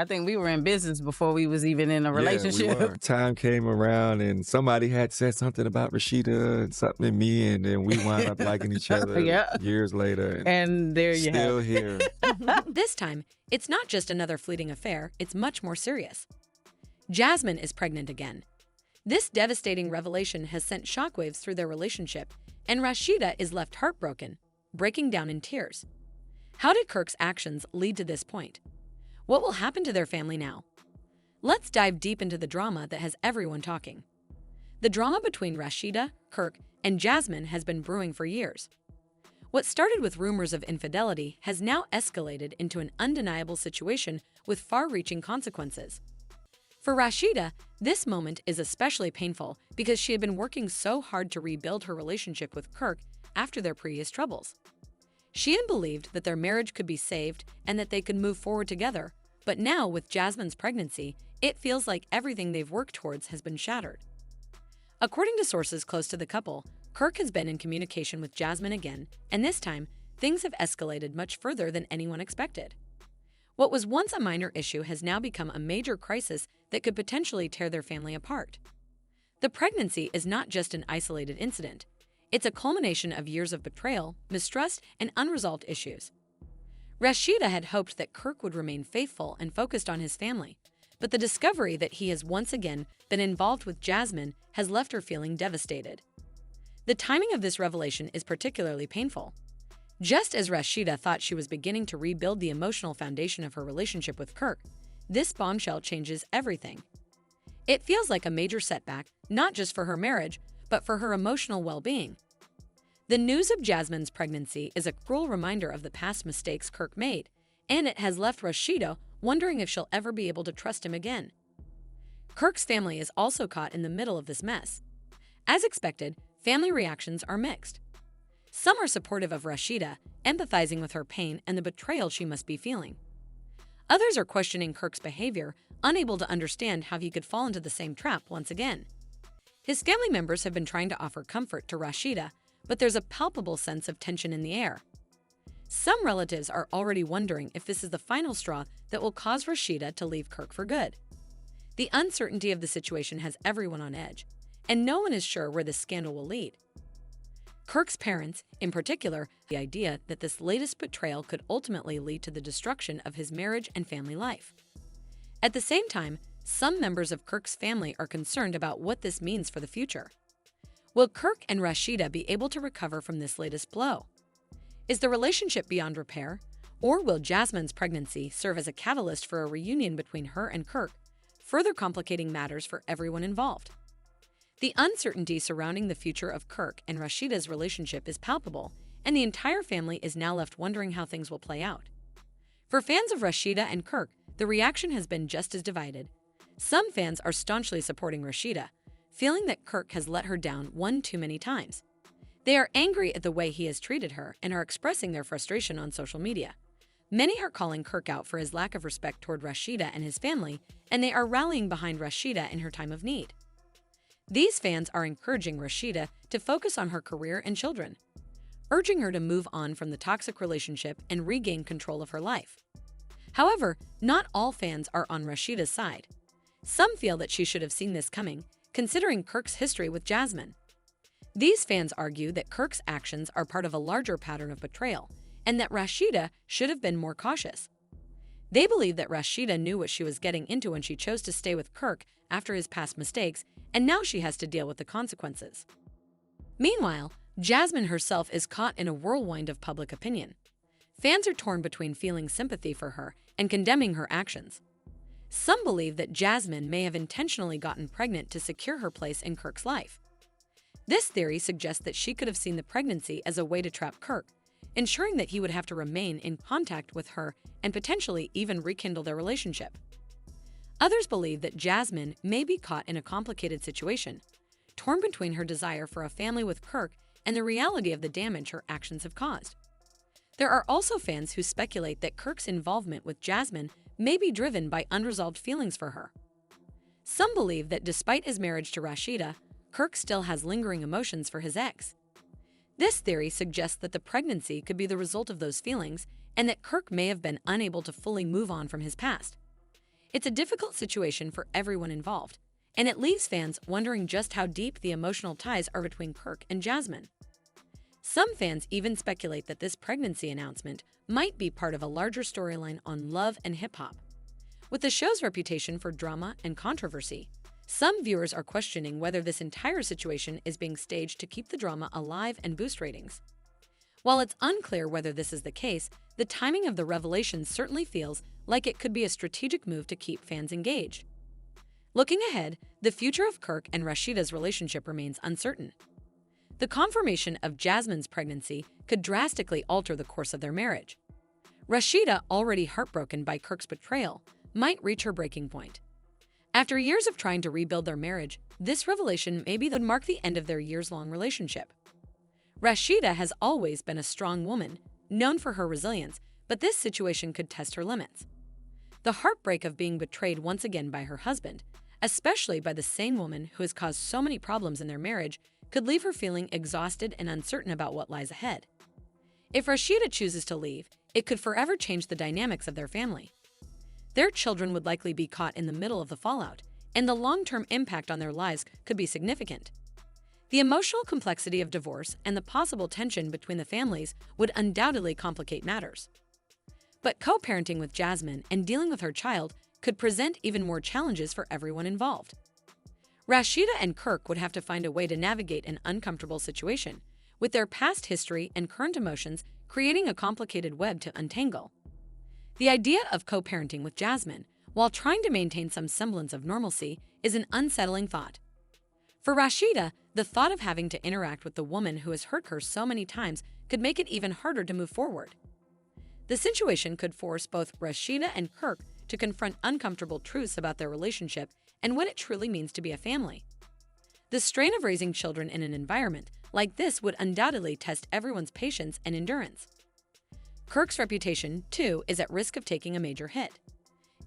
I think we were in business before we was even in a Yeah, we relationship. were. Time came around and somebody had said something about Rashida and something in me, and then we wound up liking each other Yeah. years later and And there you have still it. here. This time, it's not just another fleeting affair, it's much more serious. Jasmine is pregnant again. This devastating revelation has sent shockwaves through their relationship, and Rasheeda is left heartbroken, breaking down in tears. How did Kirk's actions lead to this point? What will happen to their family now? Let's dive deep into the drama that has everyone talking. The drama between Rasheeda, Kirk, and Jasmine has been brewing for years. What started with rumors of infidelity has now escalated into an undeniable situation with far-reaching consequences. For Rasheeda, this moment is especially painful because she had been working so hard to rebuild her relationship with Kirk after their previous troubles. She had believed that their marriage could be saved and that they could move forward together, but now with Jasmine's pregnancy, it feels like everything they've worked towards has been shattered. According to sources close to the couple, Kirk has been in communication with Jasmine again, and this time, things have escalated much further than anyone expected. What was once a minor issue has now become a major crisis that could potentially tear their family apart. The pregnancy is not just an isolated incident. It's a culmination of years of betrayal, mistrust, and unresolved issues. Rasheeda had hoped that Kirk would remain faithful and focused on his family, but the discovery that he has once again been involved with Jasmine has left her feeling devastated. The timing of this revelation is particularly painful. Just as Rasheeda thought she was beginning to rebuild the emotional foundation of her relationship with Kirk, this bombshell changes everything. It feels like a major setback, not just for her marriage, but for her emotional well-being. The news of Jasmine's pregnancy is a cruel reminder of the past mistakes Kirk made, and it has left Rasheeda wondering if she'll ever be able to trust him again. Kirk's family is also caught in the middle of this mess. As expected, family reactions are mixed. Some are supportive of Rasheeda, empathizing with her pain and the betrayal she must be feeling. Others are questioning Kirk's behavior, unable to understand how he could fall into the same trap once again. His family members have been trying to offer comfort to Rasheeda, but there's a palpable sense of tension in the air. Some relatives are already wondering if this is the final straw that will cause Rasheeda to leave Kirk for good. The uncertainty of the situation has everyone on edge, and no one is sure where this scandal will lead. Kirk's parents, in particular, the idea that this latest betrayal could ultimately lead to the destruction of his marriage and family life. At the same time, some members of Kirk's family are concerned about what this means for the future. Will Kirk and Rasheeda be able to recover from this latest blow? Is the relationship beyond repair, or will Jasmine's pregnancy serve as a catalyst for a reunion between her and Kirk, further complicating matters for everyone involved? The uncertainty surrounding the future of Kirk and Rasheeda's relationship is palpable, and the entire family is now left wondering how things will play out. For fans of Rasheeda and Kirk, the reaction has been just as divided. Some fans are staunchly supporting Rasheeda, feeling that Kirk has let her down one too many times. They are angry at the way he has treated her and are expressing their frustration on social media. Many are calling Kirk out for his lack of respect toward Rasheeda and his family, and they are rallying behind Rasheeda in her time of need. These fans are encouraging Rasheeda to focus on her career and children, urging her to move on from the toxic relationship and regain control of her life. However, not all fans are on Rasheeda's side. Some feel that she should have seen this coming, considering Kirk's history with Jasmine. These fans argue that Kirk's actions are part of a larger pattern of betrayal, and that Rasheeda should have been more cautious. They believe that Rasheeda knew what she was getting into when she chose to stay with Kirk after his past mistakes, and now she has to deal with the consequences. Meanwhile, Jasmine herself is caught in a whirlwind of public opinion. Fans are torn between feeling sympathy for her and condemning her actions. Some believe that Jasmine may have intentionally gotten pregnant to secure her place in Kirk's life. This theory suggests that she could have seen the pregnancy as a way to trap Kirk, ensuring that he would have to remain in contact with her and potentially even rekindle their relationship. Others believe that Jasmine may be caught in a complicated situation, torn between her desire for a family with Kirk and the reality of the damage her actions have caused. There are also fans who speculate that Kirk's involvement with Jasmine may be driven by unresolved feelings for her. Some believe that despite his marriage to Rasheeda, Kirk still has lingering emotions for his ex. This theory suggests that the pregnancy could be the result of those feelings and that Kirk may have been unable to fully move on from his past. It's a difficult situation for everyone involved, and it leaves fans wondering just how deep the emotional ties are between Kirk and Jasmine. Some fans even speculate that this pregnancy announcement might be part of a larger storyline on Love and Hip Hop. With the show's reputation for drama and controversy, some viewers are questioning whether this entire situation is being staged to keep the drama alive and boost ratings. While it's unclear whether this is the case, the timing of the revelation certainly feels like it could be a strategic move to keep fans engaged. Looking ahead, the future of Kirk and Rasheeda's relationship remains uncertain. The confirmation of Jasmine's pregnancy could drastically alter the course of their marriage. Rasheeda, already heartbroken by Kirk's betrayal, might reach her breaking point. After years of trying to rebuild their marriage, this revelation would mark the end of their years-long relationship. Rasheeda has always been a strong woman, known for her resilience, but this situation could test her limits. The heartbreak of being betrayed once again by her husband, especially by the same woman who has caused so many problems in their marriage, could leave her feeling exhausted and uncertain about what lies ahead. If Rasheeda chooses to leave, it could forever change the dynamics of their family. Their children would likely be caught in the middle of the fallout, and the long-term impact on their lives could be significant. The emotional complexity of divorce and the possible tension between the families would undoubtedly complicate matters. But co-parenting with Jasmine and dealing with her child could present even more challenges for everyone involved. Rasheeda and Kirk would have to find a way to navigate an uncomfortable situation, with their past history and current emotions creating a complicated web to untangle. The idea of co-parenting with Jasmine, while trying to maintain some semblance of normalcy, is an unsettling thought. For Rasheeda, the thought of having to interact with the woman who has hurt her so many times could make it even harder to move forward. The situation could force both Rasheeda and Kirk to confront uncomfortable truths about their relationship and what it truly means to be a family. The strain of raising children in an environment like this would undoubtedly test everyone's patience and endurance. Kirk's reputation, too, is at risk of taking a major hit.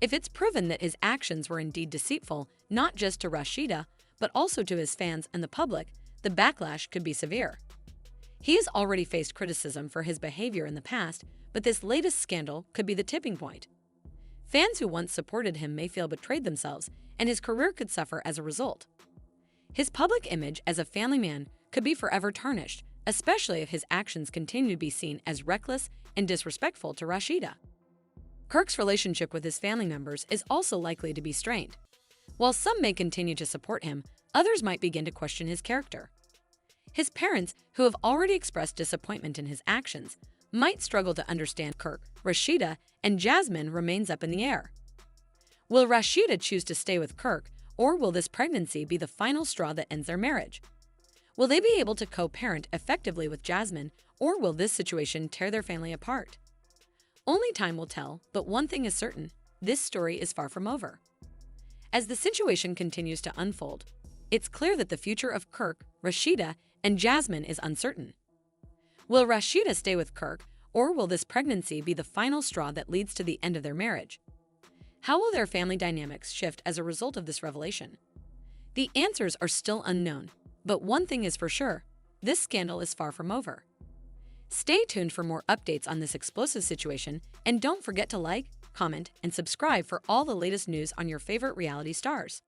If it's proven that his actions were indeed deceitful, not just to Rasheeda, but also to his fans and the public, the backlash could be severe. He has already faced criticism for his behavior in the past, but this latest scandal could be the tipping point. Fans who once supported him may feel betrayed themselves, and his career could suffer as a result. His public image as a family man could be forever tarnished, especially if his actions continue to be seen as reckless and disrespectful to Rasheeda. Kirk's relationship with his family members is also likely to be strained. While some may continue to support him, others might begin to question his character. His parents, who have already expressed disappointment in his actions, might struggle to understand Kirk. Rasheeda and Jasmine remains up in the air. Will Rasheeda choose to stay with Kirk, or will this pregnancy be the final straw that ends their marriage? Will they be able to co-parent effectively with Jasmine, or will this situation tear their family apart? Only time will tell, but one thing is certain: this story is far from over. As the situation continues to unfold, it's clear that the future of Kirk, Rasheeda, and Jasmine is uncertain. Will Rasheeda stay with Kirk, or will this pregnancy be the final straw that leads to the end of their marriage? How will their family dynamics shift as a result of this revelation? The answers are still unknown, but one thing is for sure: this scandal is far from over. Stay tuned for more updates on this explosive situation, and don't forget to like, comment, and subscribe for all the latest news on your favorite reality stars.